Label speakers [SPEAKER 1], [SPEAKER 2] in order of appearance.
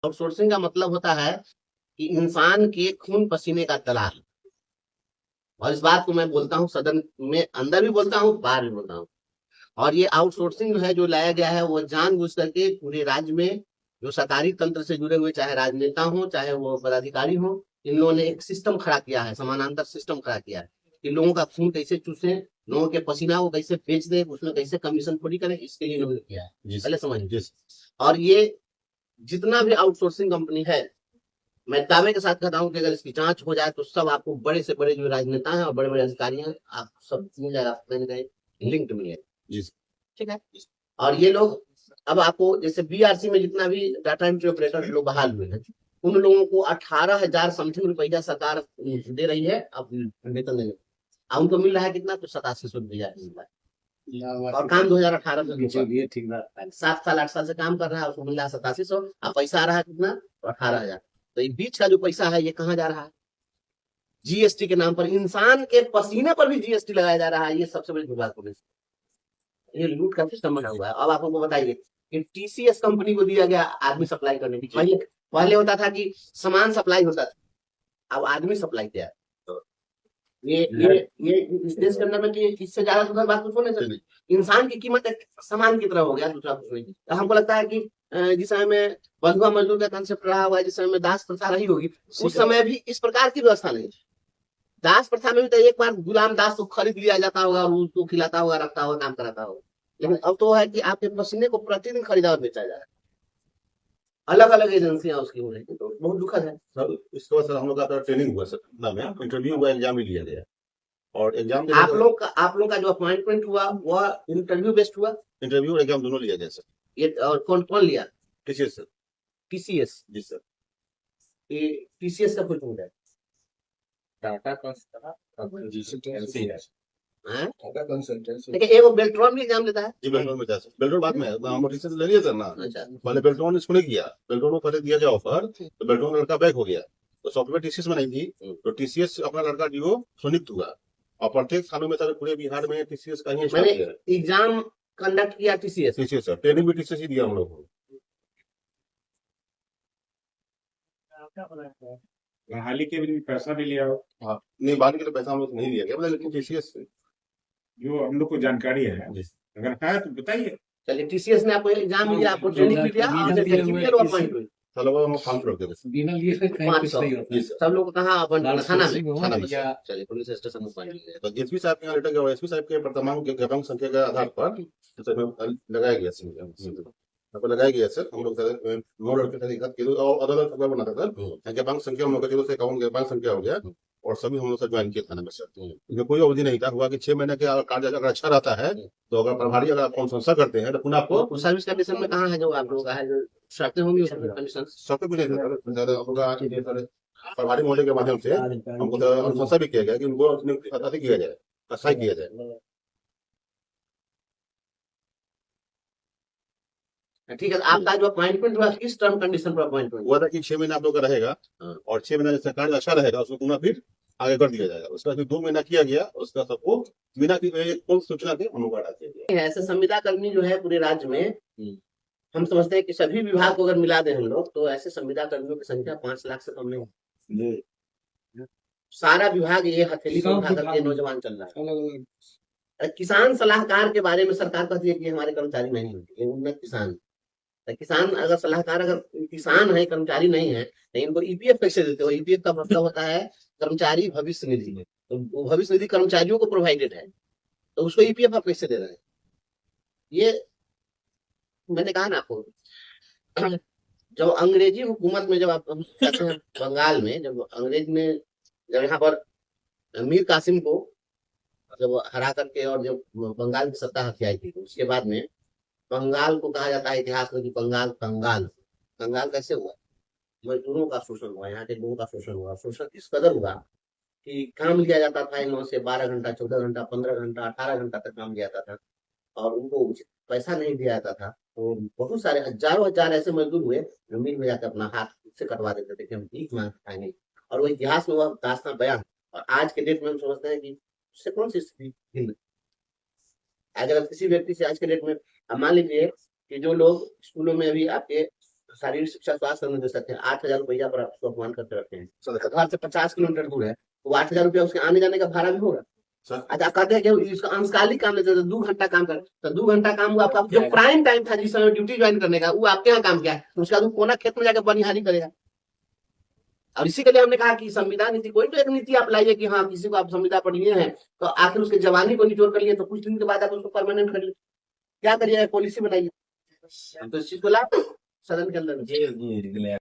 [SPEAKER 1] Outsourcing का मतलब होता है कि इंसान के खून पसीने का दलाल। और इस बात को मैं बोलता हूँ सदन में अंदर भी बोलता हूँ, बाहर भी बोलता हूँ। और ये आउटसोर्सिंग जो है जो लाया गया है वो जानबूझ करके पूरे राज्य में जो सरकारी तंत्र से जुड़े हुए चाहे राजनेता हो चाहे वो पदाधिकारी हो, इन लोगों ने एक सिस्टम खड़ा किया है, समानांतर सिस्टम खड़ा किया है कि लोगों का खून कैसे चूसे, लोगों के पसीना को कैसे बेच दे, उसमें कैसे कमीशन थोड़ी करें, इसके लिए इन्होंने किया है। पहले समझिए। और ये जितना भी आउटसोर्सिंग कंपनी है, मैं दावे के साथ कहता हूँ कि अगर इसकी जांच हो जाए तो सब आपको बड़े से बड़े जो राजनेता हैं और बड़े बड़े अधिकारी हैं, आप सब मिल जाएगा, कहीं ना कहीं लिंक्ड मिलेगा। ठीक है। और ये लोग अब आपको जैसे बीआरसी में जितना भी डाटा एंट्री ऑपरेटर लोग बहाल हुए हैं, उन लोगों को 18,000 समथिंग रुपया सरकार दे रही है अब वेतन देने। अब उनको मिल रहा है कितना, तो 8700 रुपया मिल रहा है। और काम 2018 से ठीक 7 साल 8 साल से काम कर रहा है, उसको मिल रहा है 8700। अब पैसा आ रहा है कितना, तो 18,000। तो ये बीच का जो पैसा है ये कहाँ जा रहा है? जीएसटी के नाम पर इंसान के पसीने पर भी जीएसटी लगाया जा रहा है। ये सबसे बड़ी बात है। ये लूट का सिस्टम बना हुआ है। अब आप हमको बताइए कि टीसीएस कंपनी को दिया गया आदमी सप्लाई करने की। पहले पहले होता था कि सामान सप्लाई होता था, अब आदमी सप्लाई किया है। ये इस देश के अंदर में कि इससे ज्यादा सुंदर बात कुछ होने सकती। इंसान की कीमत एक सामान की तरह हो गया, दूसरा कुछ नहीं। तो हमको लगता है कि जिस समय में बंधुआ मजदूर का कंसेप्ट रहा हुआ है, जिस समय में दास प्रथा रही होगी, उस समय भी इस प्रकार की व्यवस्था नहीं। दास प्रथा में भी तो एक बार गुलाम दास को खरीद लिया जाता होगा और उसको खिलाता होगा, रखता होगा, काम कराता होगा। लेकिन अब तो है कि आपके पसीने को प्रतिदिन खरीदा और बेचा जा रहा है। अलग अलग एजेंसियां उसकी हो रही है, तो बहुत दुखद है
[SPEAKER 2] सर। इसके बाद सर हम लोग का ट्रेनिंग हुआ सर, पटना में इंटरव्यू हुआ, एग्जाम भी लिया गया। और एग्जाम
[SPEAKER 1] आप लोग का जो अपॉइंटमेंट हुआ वह इंटरव्यू बेस्ड हुआ?
[SPEAKER 2] इंटरव्यू और एग्जाम दोनों लिया गया सर।
[SPEAKER 1] ये और कौन कौन लिया?
[SPEAKER 2] TCS sir.
[SPEAKER 1] टीसीएस।
[SPEAKER 2] जी सर।
[SPEAKER 1] ये टीसीएस का फुल फॉर्म है?
[SPEAKER 3] टाटा कंसल्टेंसी है।
[SPEAKER 1] हैं?
[SPEAKER 3] टाटा कंसल्टेंसी।
[SPEAKER 1] देखिए एगो बेल्ट्रॉन भी एग्जाम लेता है।
[SPEAKER 2] जी बेल्ट्रॉन में था सर। बेल्ट्रॉन बाद में हम टीसीएस ले लिया सर ना।
[SPEAKER 1] अच्छा।
[SPEAKER 2] पहले बेल्ट्रॉन इसको नहीं किया, बेल्ट्रॉन को पहले दिया गया ऑफर, तो बेल्ट्रॉन का लड़का बैक हो गया। तो सॉफ्टवेयर टीसीएस में नहीं थी, तो टीसीएस अपना लड़का जो स्वनियुक्त हुआ। और प्रत्येक थानों में सर पूरे बिहार में टीसीएस का ही
[SPEAKER 1] मैंने एग्जाम कंडक्ट किया टीसीएस।
[SPEAKER 2] टीसीएस सर, ट्रेनिंग भी टीसीएस ही दिया हम लोग को।
[SPEAKER 3] बहाली के भी पैसा भी लिया हो?
[SPEAKER 2] हाँ नहीं, बाद के लिए पैसा हम लोग नहीं दिया गया, मतलब लेकिन टीसीएस
[SPEAKER 3] जो हम लोग को जानकारी है, अगर है तो बताइए।
[SPEAKER 1] चलिए टीसीएस ने आपको एग्जाम लिया, आपको ट्रेनिंग भी दिया और टेक्निकल अपॉइंट हुई।
[SPEAKER 2] साल बाद हम फार्म रख देते
[SPEAKER 4] बिना लिए से कहीं कुछ नहीं होता।
[SPEAKER 1] सब लोग कहाँ अपॉइंट? थाना में।
[SPEAKER 2] थाना में।
[SPEAKER 1] चलिए पुलिस स्टेशन में अपॉइंट।
[SPEAKER 2] तो एसपी साहब के यहाँ लेटर गया, एसपी साहब के वर्तमान के क्रमांक संख्या के आधार पर लगाया गया सर, आपको लगाया गया सर। हम लोग नौ लड़के थे, एक किलो और अलग अलग खबर बना था सर। क्रमांक संख्या हम लोग का 0 से 51 क्रमांक संख्या हो गया। और सभी हम लोग सर ज्वाइन किया थाना में सर। इसमें कोई अवधि नहीं था, हुआ कि 6 महीने के कार्य अगर अच्छा रहता है तो अगर प्रभारी अगर आप अनुशंसा करते हैं तो पुनः आपको
[SPEAKER 1] सर्विस कंडीशन में कहाँ है जो आप लोगों का है, जो शर्तें होंगी उसमें कंडीशन?
[SPEAKER 2] सबको भी नहीं था सर। प्रभारी महोदय के माध्यम से हमको अनुशंसा भी किया गया कि उनको अधिक किया जाए, अस्थायी किया जाए।
[SPEAKER 1] ठीक है। आपका जो अपॉइंटमेंट हुआ किस टर्म कंडीशन पर अपॉइंटमेंट
[SPEAKER 2] हुआ था कि 6 महीना आप लोग का रहेगा, और 6 महीना जैसे कार्य अच्छा रहेगा उसको पुनः फिर आगे कर दिया जाएगा। उसका फिर 2 महीना किया गया, उसका सबको बिना कोई सूचना के अनुवाद किया गया।
[SPEAKER 1] ऐसे संविदा कर्मी जो है पूरे राज्य में, हम समझते हैं कि सभी विभाग को अगर मिला दें हम लोग तो ऐसे संविदा कर्मियों की संख्या 5 लाख से कम नहीं है। सारा विभाग ये हथेली पर उठा करके नौजवान चल रहा है। किसान सलाहकार के बारे में सरकार कहती है कि हमारे कर्मचारी नहीं होंगे, ये उन्नत किसान। किसान अगर सलाहकार, अगर किसान है कर्मचारी नहीं है, तो इनको ईपीएफ कैसे देते हो? ईपीएफ का मतलब होता है कर्मचारी भविष्य निधि में, तो वो भविष्य निधि कर्मचारियों को प्रोवाइडेड है, तो उसको ईपीएफ आप कैसे दे रहे हैं? ये मैंने कहा ना आपको, जब अंग्रेजी हुकूमत में, जब आप हम कहते हैं बंगाल में, जब अंग्रेज ने जब यहाँ पर मीर कासिम को जब हरा करके और जब बंगाल की सत्ता हथियाई थी, तो उसके बाद में बंगाल को कहा जाता है इतिहास में कि बंगाल कंगाल। कंगाल कैसे हुआ? मजदूरों का शोषण हुआ, यहाँ के लोगों का शोषण हुआ। शोषण इस कदर हुआ कि काम लिया जाता था इन लोगों से 12 घंटा, 14 घंटा, 15 घंटा, 18 घंटा तक काम लिया जाता था और उनको उचित पैसा नहीं दिया जाता था। तो बहुत सारे हजारों हजार ऐसे मजदूर हुए जो मिल में जाकर अपना हाथ से कटवा देते थे कि हम भीख मांग खाएंगे, और वो इतिहास में वह दास्तां बयान। और आज के डेट में हम समझते हैं कि उससे कौन सी स्थिति भिन्न। अगर किसी व्यक्ति से आज के डेट में, अब मान लीजिए कि जो लोग स्कूलों में अभी आपके शारीरिक शिक्षा स्वास्थ्य करने दे सकते हैं, 8,000 रुपया पर आप उसको अपमान करते रखते हैं।
[SPEAKER 2] सर
[SPEAKER 1] घर से 50 किलोमीटर दूर है, तो 8,000 रुपया उसके आने जाने का भाड़ा भी होगा।
[SPEAKER 2] सर
[SPEAKER 1] अच्छा कहते हैं कि इसका अंशकालिक काम लेते थे, 2 घंटा काम कर, तो 2 घंटा काम हुआ आपका जो प्राइम टाइम था जिस समय ड्यूटी ज्वाइन करने का, वो आपके यहाँ काम किया है, तो उसका वो कोना खेत में जाकर बनिहारी करेगा। और इसी के लिए हमने कहा कि संविधान नीति, कोई तो एक नीति आप लाइए कि हाँ किसी को आप संविदा पर लिए हैं, तो आखिर उसके जवानी को निचोड़ कर लिए, तो कुछ दिन के बाद आप उसको परमानेंट कर लिए, क्या करिए, पॉलिसी बनाइए। तो इस चीज को ला सदन के अंदर।